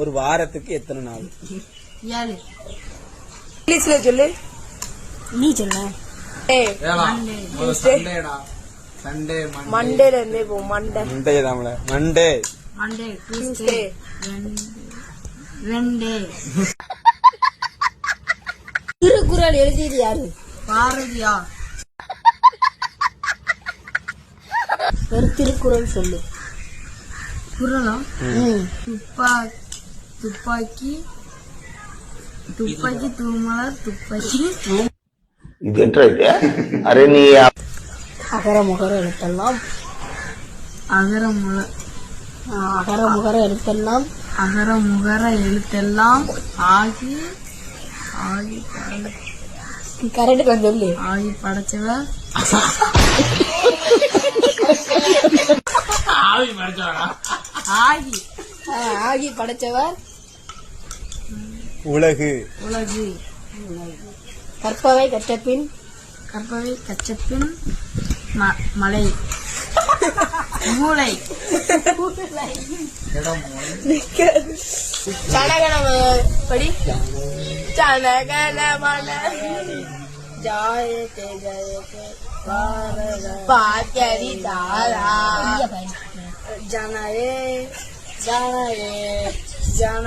ஒரு வாரத்துக்கு எத்தனை நாள்? 7. இங்கிலீஷ்ல சொல்லு. நீ சொல்ல. மண்டேல இருந்தே போ. மண்டே தாமல Monday Monday Tuesday Wednesday. Thirukkural எழுதியது யாரு? பாரதியார். ஒரு திருக்குறள் சொல்லு. குறளா? துப்பாக்கி தூமலர் துப்பாக்கி. இது என்ன? அரே நீ அகர முகர எழுத்தெல்லாம் ஆகி கரெக்ட் சொல்லு. ஆகி படைச்சவர் ஆகி படைச்சவர் உலகு. கற்பவை கற்றபின் மலை மூளை. சனகணம படி. சனகணமன ஜாயதே ஜயதே பாத்யரி தாரா ஜனரே ஜன